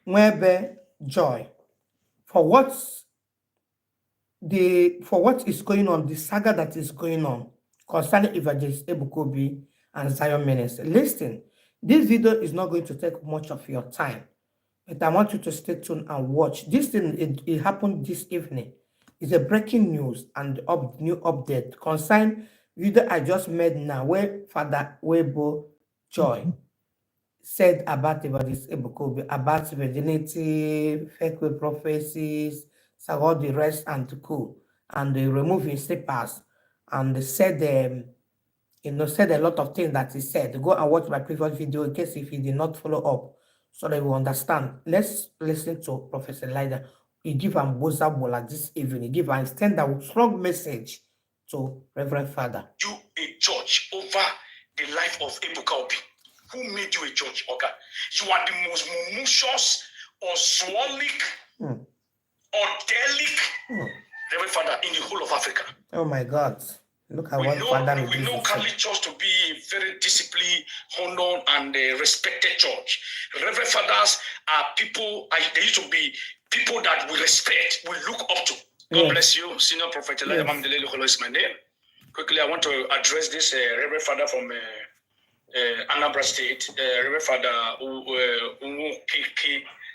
Nwebe joy for what is going on, the saga that is going on concerning Evangelist Ebuka Obi and Zion Ministry. Listen, this video is not going to take much of your time, but I want you to stay tuned and watch. This thing, it happened this evening. It's a breaking news and new update concerning video I just made now, where Father Nwebe Joy said about Evangelist Ebuka Obi, about virginity, fake prophecies, so all the rest and cool, and they removing slippers, and they said said a lot of things that he said. Go and watch my previous video in case if you did not follow up, so that you understand. Let's listen to Professor Elijah. He give an boza bola this evening. He give an extend a strong message to Reverend Father. You a judge over the life of Ebuka Obi. Who made you a judge, Oga? You are the most malicious or swallic or delic Reverend Father in the whole of Africa. Oh my God. Look at what Father we know Catholic Church to be a very disciplined, honored, and respected church. Reverend Fathers are people, they used to be people that we respect, we look up to. God bless you, Senior Prophet Elijah Bamidele is my name. Quickly, I want to address this Reverend Father from Anambra State, Reverend Father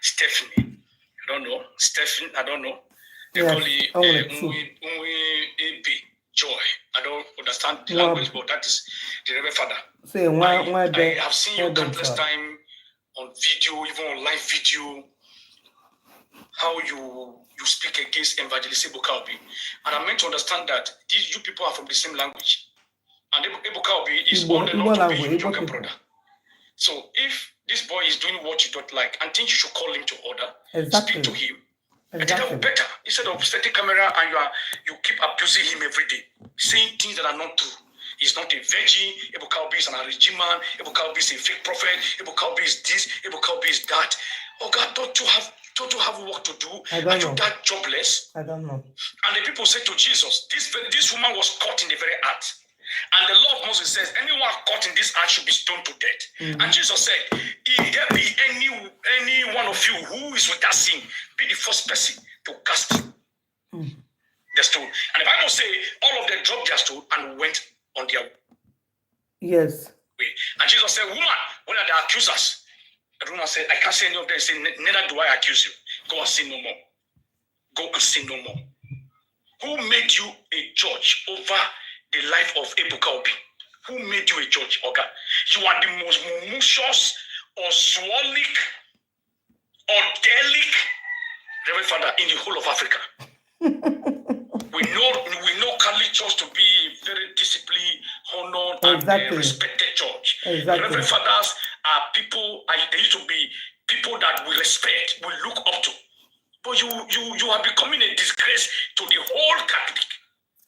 Stephanie. I don't know. Stephanie, I don't know. They call it Nwebe Joy. I don't understand the language, but that is the Reverend Father. I have seen you countless time on video, even on live video, how you speak against Evangelist Ebuka Obi. And I'm meant to understand that you people are from the same language. And Ebuka Obi is old enough to be your younger brother. So if this boy is doing what you don't like, I think you should call him to order, speak to him. I think that would be better. Instead of setting camera and you keep abusing him every day, saying things that are not true. He's not a virgin. Ebuka Obi is an origin man. Ebuka Obi is a fake prophet. Ebuka Obi is this. Ebuka Obi is that. Oh God, don't you have work to do? Are you that jobless? I don't know. And the people said to Jesus, this woman was caught in the very act. And the law of Moses says, anyone caught in this act should be stoned to death. And Jesus said, if there be any one of you who is with that sin, be the first person to cast the stone. And the Bible says, all of them dropped their stone and went on their way. Yes. And Jesus said, woman, when are the accusers? The woman said, I can't say any of them. He said, neither do I accuse you. Go and sin no more. Go and sin no more. Who made you a judge over the life of Ebuka Obi? Who made you a judge, Oga? You are the most malicious or swallic or delic Reverend Father in the whole of Africa. we know Catholic Church to be a very disciplined, honored, and respected church. Reverend Fathers are people, they used to be people that we respect, we look up to. But you are becoming a disgrace to the whole Catholic.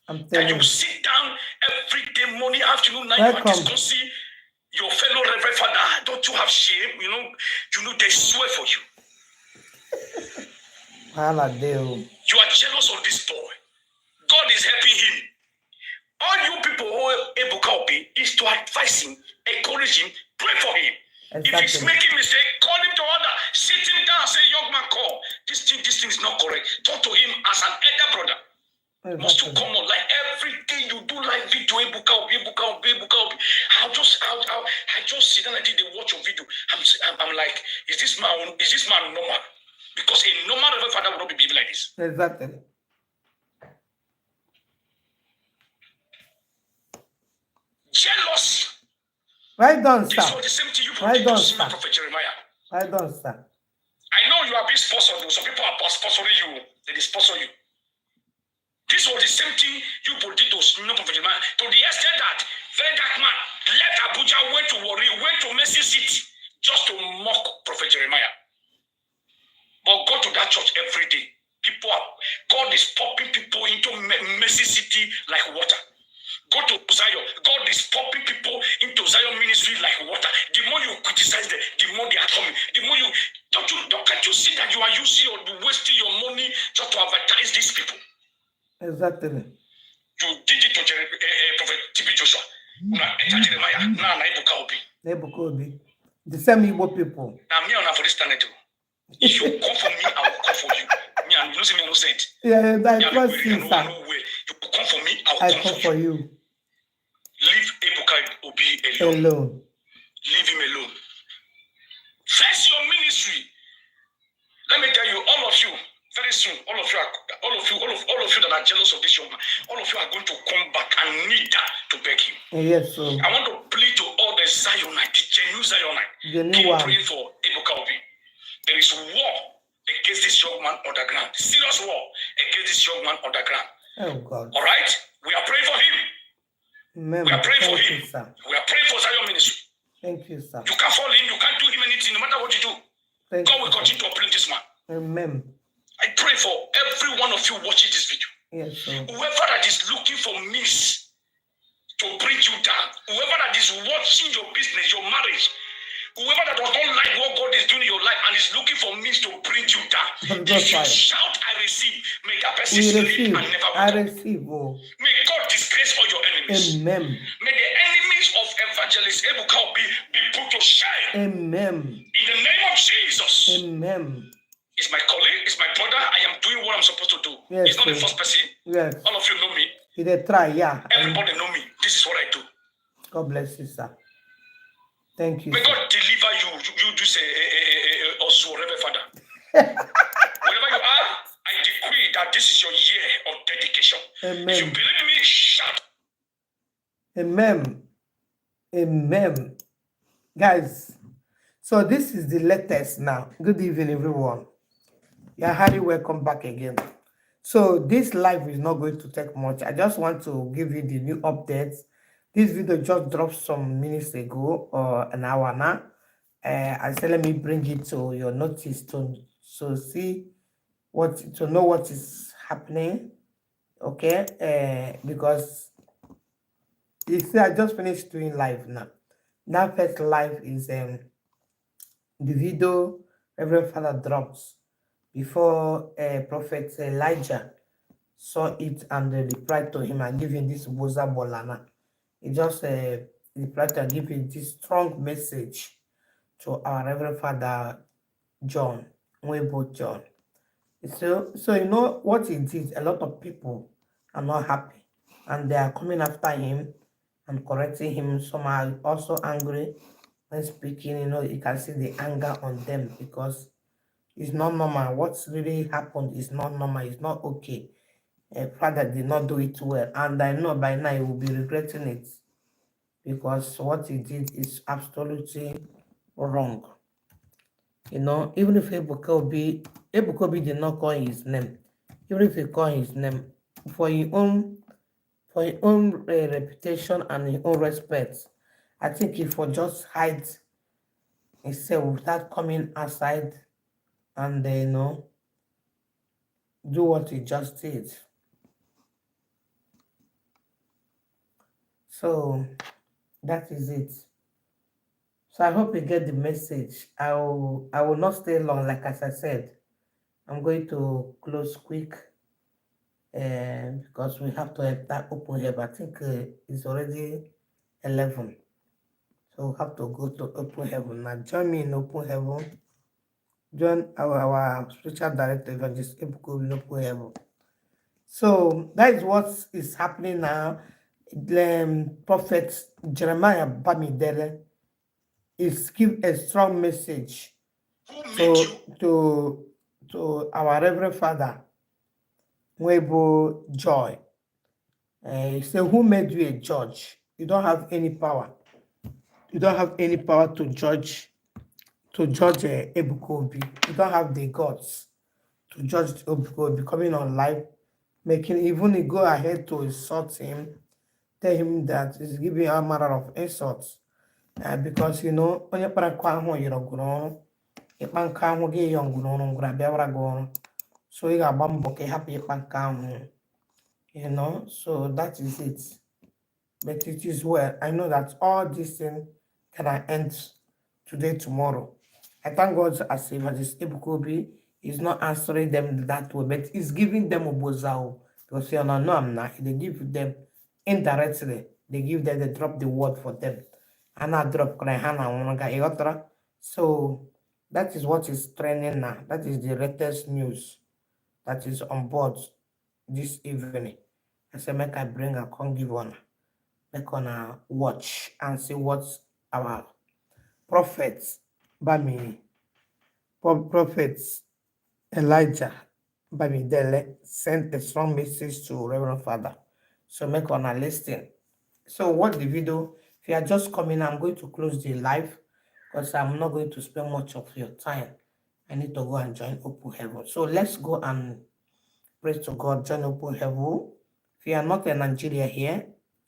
And you sit down every day, morning, afternoon, night, you are discussing your fellow Reverend Father. Don't you have shame? You know they swear for you. You are jealous of this boy. God is helping him. All you people who are Ebuka Obi is to advise him, encourage him, pray for him. Exactly. If he's making mistake, call him to order. Sit him down, say, young man, come. This thing is not correct. Talk to him as an elder brother. Must to come on, like every day you do like video, Ebuka Obi. I just sit down and they watch your video. I'm like, is this man normal? Because a normal Reverend Father would not be behaving like this. Exactly. Jealousy. Right done, sir. This was the same thing you right done, sir. sir. Prophet Jeremiah. Right done, sir. I know you are being sponsored. Some people are sponsoring you. They sponsor you. This was the same thing you did to Prophet Jeremiah. To the extent that very dark man left Abuja, went to Warri, went to Mercy City just to mock Prophet Jeremiah. But go to that church every day. God is popping people into Mercy City like water. Go to Zion. God is popping people into Zion ministry like water. The more you criticize them, the more they are coming. The more you can't you see that you are wasting your money just to advertise these people? Exactly. You did it to Prophet T.B. Joshua. Jeremiah. Now Ebuka Obi. The same Igbo people. Now me on for this planet too. If you come for me, I will come for you. Me, and you know, see me, I don't say it. Yeah, I Me, trust you, know sir. where. You come for me, I I will come for you. Leave Ebuka Obi alone. Leave him alone. Face your ministry. Let me tell you, all of you, very soon, all of you that are jealous of this young man, all of you are going to come back and need that to beg him. Yes, sir. I want to plead to all the Zionite, the genuine Zionite. Keep praying for Ebuka Obi. There is war against this young man on the ground. Serious war against this young man on the ground. Oh God. All right? We are praying for him. Amen. We are praying for him. You, we are praying for Zion ministry. Thank you, sir. You can't fall in, you can't do him anything, no matter what you do. God will continue to uplift this man. Amen. I pray for every one of you watching this video. Yes, sir. Whoever that is looking for means to bring you down, whoever that is watching your business, your marriage, whoever that does not like what God is doing in your life and is looking for means to bring you down, if you shout, I receive, may that person sleep and never wake up. Receive. Oh. May God disgrace all your enemies. Amen. May the enemies of Evangelist Ebuka Obi be put to shame. Amen. In the name of Jesus. Amen. It's my colleague, it's my brother. I am doing what I'm supposed to do. Yes, it's not the first person. Yes. All of you know me. They try, yeah. Everybody know me. This is what I do. God bless you, sir. Thank you. May God deliver you. You do say, also, Rev.Fr. Wherever you are, I decree that this is your year of dedication. Amen. If you believe me, shout. Amen. Amen. Guys, so this is the latest now. Good evening, everyone. You're highly welcome back again. So this live is not going to take much. I just want to give you the new updates. This video just dropped some minutes ago or an hour now. I said let me bring it to your notice to know what is happening. Okay, because you see, I just finished doing live now. Now first live is the video Rev.Fr drops before Prophet Elijah saw it and replied to him and give him this Boza Bolana. He just replied to give him this strong message to our Reverend Father John, Nwebe John. So you know what he did? A lot of people are not happy and they are coming after him and correcting him. Some are also angry when speaking. You know, you can see the anger on them because it's not normal. What's really happened is not normal. It's not okay. Father did not do it well, and I know by now he will be regretting it because what he did is absolutely wrong. You know, even if Ebuka Obi did not call his name, even if he called his name for his own reputation and his own respect, I think if he just hide himself without coming outside and you know, do what he just did. So that is it. So I hope you get the message. I will not stay long, like as I said. I'm going to close quick because we have to have that open here. I think it's already 11. So we have to go to open heaven. Now join me in open heaven. Join our spiritual director, Evangelist Ebuka Obi in open heaven. So that is what is happening now. The prophet Jeremiah Bamidele is give a strong message to our Reverend Father Nwebe Joy. He said, who made you a judge? You don't have any power. You don't have any power to judge Ebuka Obi. You don't have the guts to judge Ebuka Obi coming on live, making even go ahead to insult him, tell him that he's giving a matter of insults. Because you know, onye kpara nkwa ahụ yiri ọgụ n'ọrụ, ịkpa nka ahụ gị yọ ngụ n'ọrụ ngwara bịawara gị ọrụ. So ị ga-agba mbọ ka ị hapụ ịkpa nka ahụ. You know, so that is it. But it is well. I know that all these things can end today, tomorrow. I thank God as Evangelist Ebuka Obi is not answering them that way, but he's giving them a bozao. Because you know, I'm not. They give them indirectly. They drop the word for them. And I drop Krahana. So That is what is trending now. That is the latest news that is on board this evening. I said, make I bring a come give on, make on watch and see what our prophets, Bami, prophets Elijah, Bamidele sent a strong message to Rev.Fr. So make on a listen. So watch the video. If you are just coming, I'm going to close the live because I'm not going to spend much of your time. I need to go and join Open Heaven. So let's go and pray to God, join Open Heaven. If you are not in Nigeria here,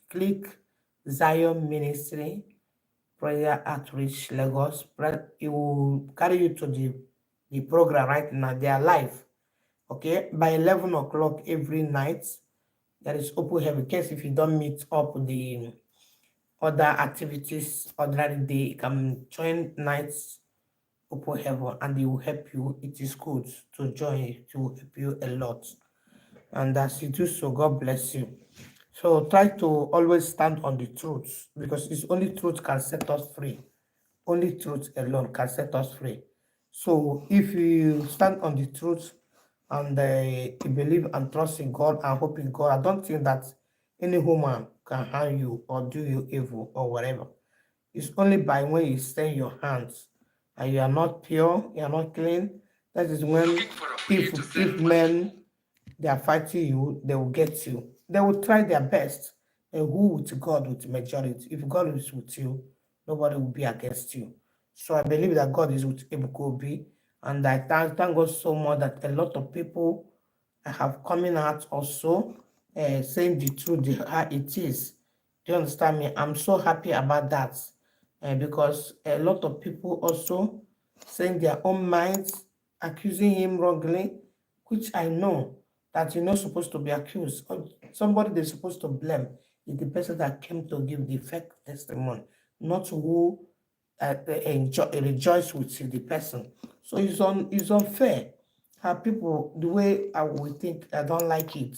click Zion Ministry Prayer Outreach Lagos. It will carry you to the program right now. They are live. Okay, by 11 o'clock every night, there is Open Heaven. In case if you don't meet up the other activities ordinary day, you can join nights Open Heaven and it will help you. It is good to join. It will help you a lot. And as you do so, God bless you. So try to always stand on the truth because it's only truth can set us free. Only truth alone can set us free. So if you stand on the truth and you believe and trust in God and hope in God, I don't think that any woman can harm you or do you evil or whatever. It's only by when you stain your hands and you are not pure, you are not clean. That is when, if men they are fighting you, they will get you. They will try their best. And who with God with majority? If God is with you, nobody will be against you. So I believe that God is with Ebuka Obi, and I thank God so much that a lot of people have coming out also saying the truth, how it is. Do you understand me? I'm so happy about that because a lot of people also saying their own minds, accusing him wrongly, which I know that you're not supposed to be accused. Somebody they're supposed to blame is the person that came to give the fake testimony, not who rejoice with the person. So it's unfair. How people, the way I would think, I don't like it.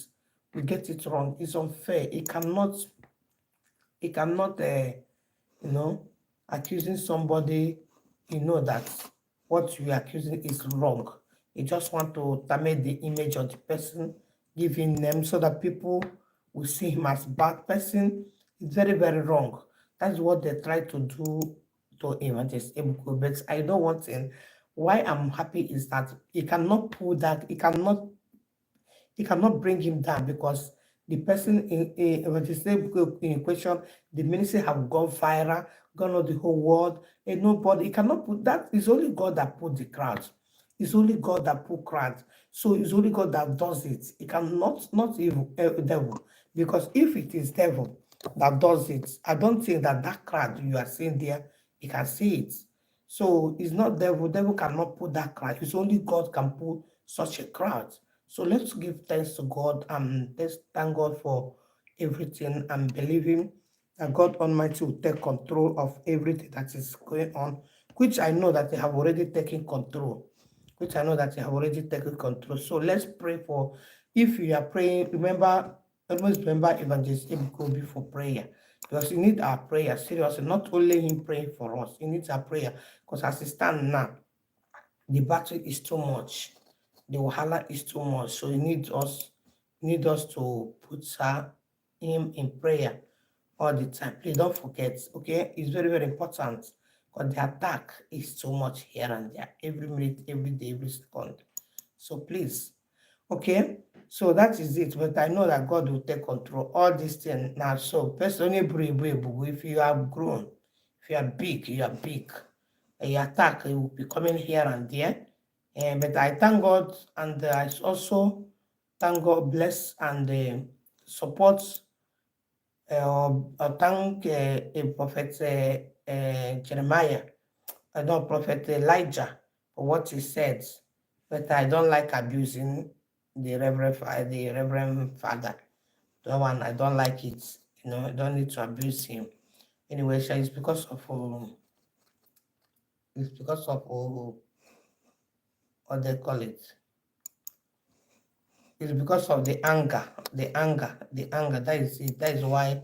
We get it wrong. It's unfair. It cannot, you know, accusing somebody, you know that what you are accusing is wrong. You just want to damage the image of the person, giving them so that people will see him as bad person. It's very, very wrong. That's what they try to do to Evangelist Ebuka. But I know one thing. Why I'm happy is that he cannot pull that, he cannot bring him down because the person in question, the ministry have gone viral, gone on the whole world, and nobody, he cannot put that. It's only God that put the crowd. It's only God that put crowd. So it's only God that does it. It cannot, not evil, devil. Because if it is devil that does it, I don't think that that crowd you are seeing there, he can see it. So it's not devil. Devil cannot put that crowd. It's only God can put such a crowd. So let's give thanks to God and let's thank God for everything and believing that God Almighty will take control of everything that is going on, which I know that they have already taken control. Which I know that they have already taken control. So let's pray for, if you are praying, remember, always remember Evangelist Ebuka Obi for prayer. Because you need our prayer, seriously, not only him praying for us, he needs our prayer. Because as it stands now, the battle is too much. The wahala is too much. So he needs us to put him in prayer all the time. Please don't forget, okay? It's very, very important. Because the attack is too much here and there, every minute, every day, every second. So please, okay? So that is it. But I know that God will take control all these things now. So personally, if you have grown, if you are big, you are big. A attack will be coming here and there. But I thank God, and I also thank God, bless and support, thank Prophet Jeremiah, no, Prophet Elijah for what he said. But I don't like abusing the Reverend Father. That one, I don't like it. You know, I don't need to abuse him. Anyway, so it's because of what they call it. It's because of the anger. That is it. That is why I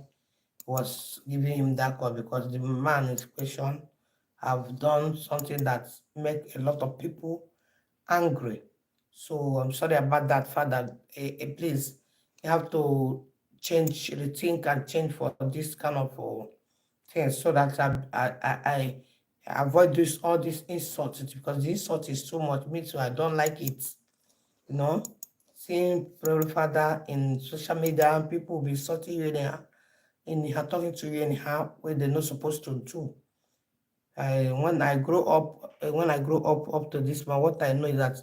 was giving him that call, because the man is question have done something that make a lot of people angry. So I'm sorry about that, Father. Please, you have to change, rethink, and change for this kind of things so that I avoid this all these insults because the insult is too much. Me too, I don't like it. You know, seeing Rev. Father in social media, people will be insulting you anyhow, talking to you anyhow, where they're not supposed to do. When I grow up to this man, what I know is that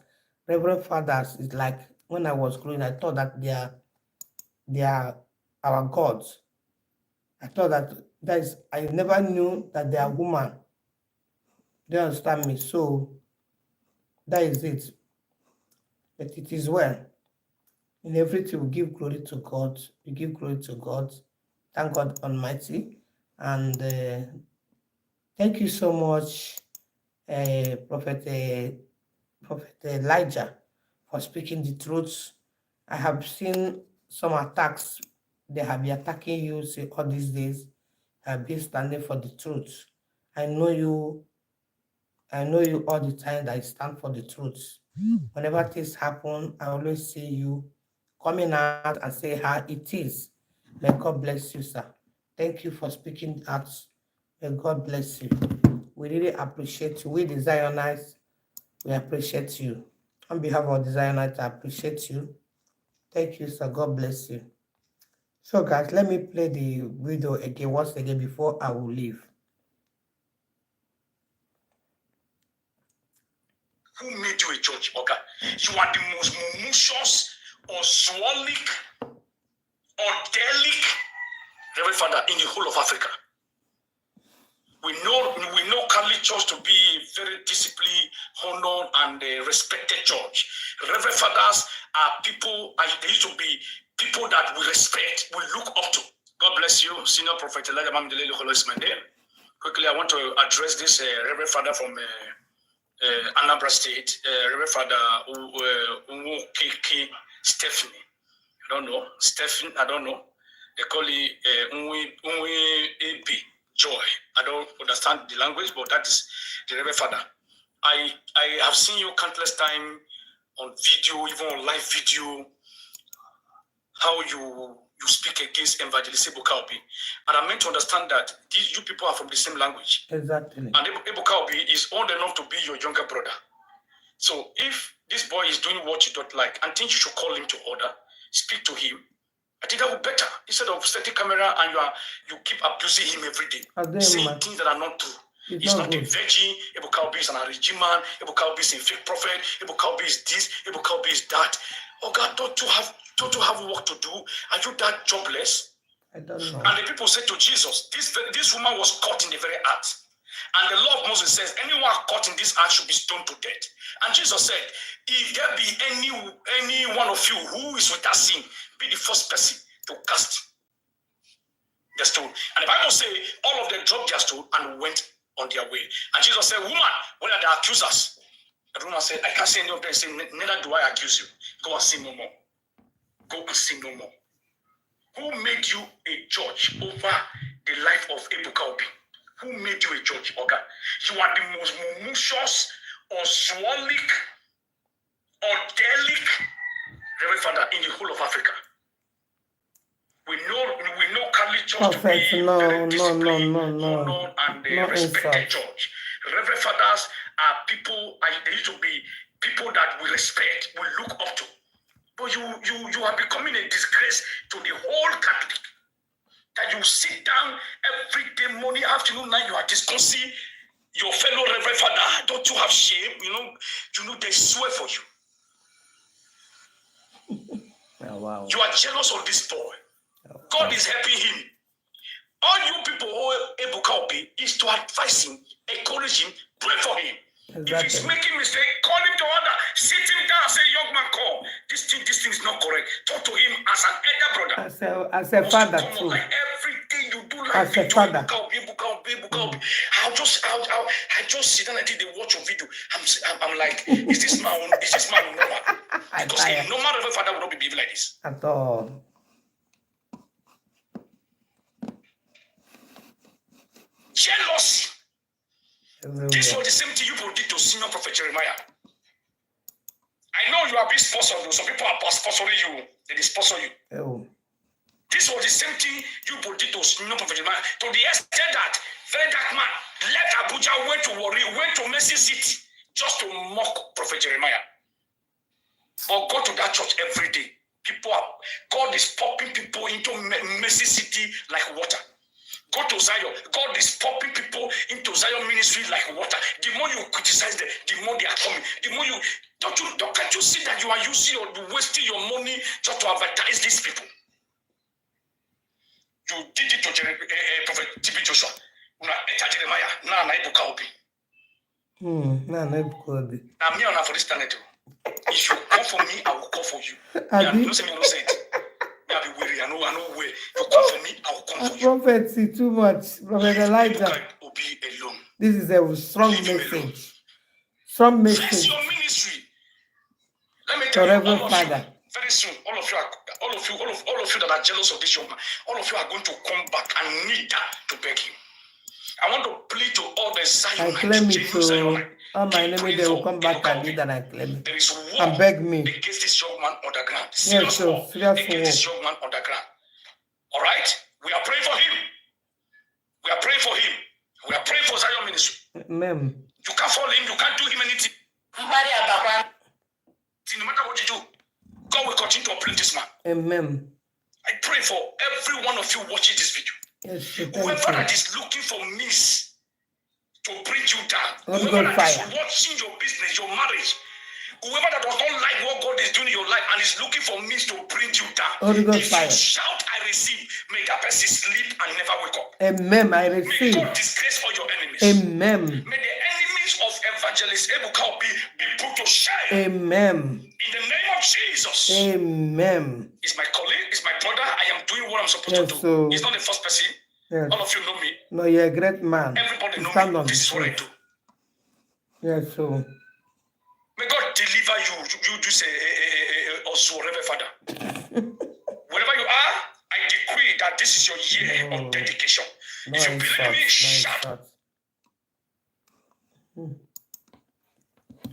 Reverend Fathers is like when I was growing, I thought that they are our gods. I thought that I never knew that they are woman. They understand me. So that is it. But it is well. In everything we give glory to God. We give glory to God. Thank God Almighty. And thank you so much, Prophet Prophet Elijah, for speaking the truth. I have seen some attacks. They have been attacking you say, all these days. I have been standing for the truth. I know you. I know you all the time that I stand for the truth. Whenever things happen, I always see you coming out and say how it is. May God bless you, sir. Thank you for speaking out. May God bless you. We really appreciate you. We the Zionites, we appreciate you. On behalf of the Zionites, I appreciate you. Thank you, sir. God bless you. So, guys, let me play the video again once again before I will leave. Who made you a judge, Oga? You are the most malicious or swallic or delic Reverend Father in the whole of Africa. We know Catholic Church to be a very disciplined, honored, and respected church. Reverend Fathers are people, and they used to be people that we respect, we look up to. God bless you, Senior Prophet Elijah Bamidele is my name. Quickly, I want to address this Reverend Father from Anambra State, Reverend Father Nwebe Stephanie. I don't know. Stephanie, I don't know. They call it Nwebe Joy. I don't understand the language, but that is the Reverend Father. I have seen you countless time on video, even on live video, how you speak against Evangelist Ebuka Obi. And I'm meant to understand that you people are from the same language. Exactly. And Ebuka Obi is old enough to be your younger brother. So if this boy is doing what you don't like and think you should call him to order, speak to him, I think that would be better. Instead of setting camera and you keep abusing him every day. Saying things that are not true. He's not a virgin. Ebuka Obi is an origin man. Ebuka Obi is a fake prophet. Ebuka Obi is this. Ebuka Obi is that. Oh God, don't you have work to do? Are you that jobless? I don't know. And the people said to Jesus, this woman was caught in the very act. And the law of Moses says, anyone caught in this act should be stoned to death. And Jesus said, if there be any one of you who is without sin, be the first person to cast the stone. And the Bible says, all of them dropped their stone and went on their way. And Jesus said, woman, what are the accusers? The woman said, I can't say any of them. Say, neither do I accuse you. Go and sin no more. Go and sin no more. Who made you a judge over the life of Ebuka Obi? Who made you a judge, Oga? You are the most malicious or swallic or delic Reverend Father in the whole of Africa. We know Catholic Church to be very disciplined, honored, and respected church. Reverend Fathers are people, and they used to be people that we respect, we look up to. But you are becoming a disgrace to the whole Catholic. That you sit down every day, morning, afternoon, night, you are discussing your fellow Reverend Father. Don't you have shame? You know they swear for you. Oh, wow. You are jealous of this boy. Oh, God is helping him. All you people who are Ebuka Obi is to advise him, encourage him, pray for him. Exactly. If he's making mistake, call him to order. Sit him down and say, young man, come. This thing is not correct. Talk to him as an elder brother. As a father too. Like everything you do, like as a father. Ebuka Obi. I just sit down and they watch your video. I'm like, is this man normal? Because a normal Reverend Father would not be behaving like this. At all. Jealousy. This was the same thing you did to senior prophet Jeremiah. I know you are being sponsored. Some people are sponsoring you. They sponsor you. Oh. This was the same thing you did to senior prophet Jeremiah. To the extent that very dark man left Abuja, went to Warri, went to Mercy City just to mock prophet Jeremiah. But go to that church every day. God is popping people into Mercy City like water. Go to Zion. God is popping people into Zion ministry like water. The more you criticize them, the more they are coming. The more you can't you see that you are using or wasting your money just to advertise these people? You did it to Prophet TB Joshua. Jeremiah. Now Ebuka Obi. Now Ebuka Obi. Now me on for this planet. If you call for me, I will call for you. You know say me no say it. Me I be weary. I know where. You call for me, I will come for you. Prophecy too much. Prophet Elijah. Obi alone. This is a strong message. Strong message. Face your ministry. Let me tell you, Rev.Fr. Very soon, all of you that are jealous of this young man, all of you are going to come back and need that to beg him. I want to plead to all the Zionites. I claim it to all my enemies. They will come back and do that. I claim it. There is war and beg me against this young man on the ground. Serious war against this young man on the ground. All right, we are praying for him. We are praying for him. We are praying for Zion ministry. Amen. You can't follow him. You can't do him anything. No matter what you do, God will continue to uplift this man. Amen. I pray for every one of you watching this video. Yes, whoever that is looking for means to bring you down, Lord, whoever that is watching your business, your marriage, whoever that does not like what God is doing in your life and is looking for means to bring you down, if you shout, I receive, may that person sleep and never wake up. Amen. I receive. May God disgrace all your enemies. Amen. May the enemies of Evangelist Ebuka Obi be put to shame. Amen. In the name of Jesus. Amen. It's my colleague, it's my brother. I am doing what I'm supposed to do. So, he's not the first person. Yes. All of you know me. No, you're a great man. Everybody knows me. This is what I do. Yes, so. May God deliver you. You do say, also, Rev.Fr. Wherever you are, I decree that this is your year of dedication. If you believe me, shout.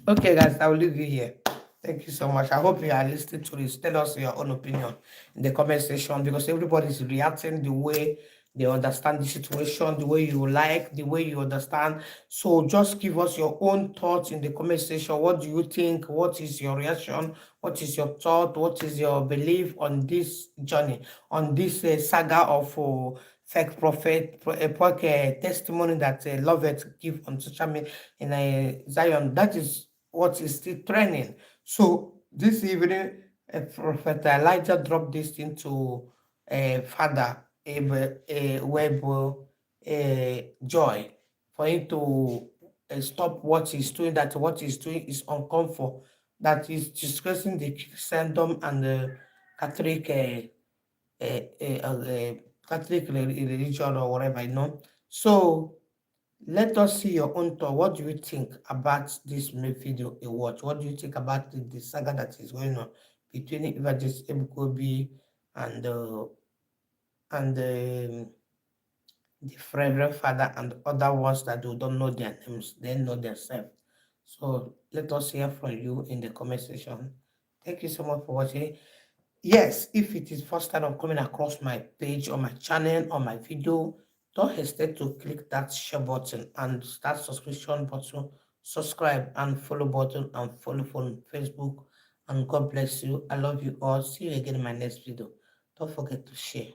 Okay, guys, I will leave you here. Thank you so much. I hope you are listening to this. Tell us your own opinion in the comment section, because everybody is reacting the way they understand the situation, the way you like, the way you understand. So just give us your own thoughts in the comment section. What do you think? What is your reaction? What is your thought? What is your belief on this journey, on this saga of fake prophet, testimony that Lovett give on social media in Zion? That is what is still trending. So this evening, Prophet Elijah dropped this into Father Web Joy for him to stop what he's doing. That what he's doing is uncomfort. That is discussing the Christendom and the Catholic Catholic religion or whatever, you know. So let us see your own thought. What do you think about this video you watch? What do you think about the saga that is going on between Evangelist Ebuka Obi and the Rev.Fr and other ones that you don't know their names, they know themselves. So let us hear from you in the comment section. Thank you so much for watching. Yes, if it is first time of coming across my page or my channel or my video, don't hesitate to click that share button and that subscription button, subscribe and follow button, and follow on Facebook. And God bless you. I love you all. See you again in my next video. Don't forget to share.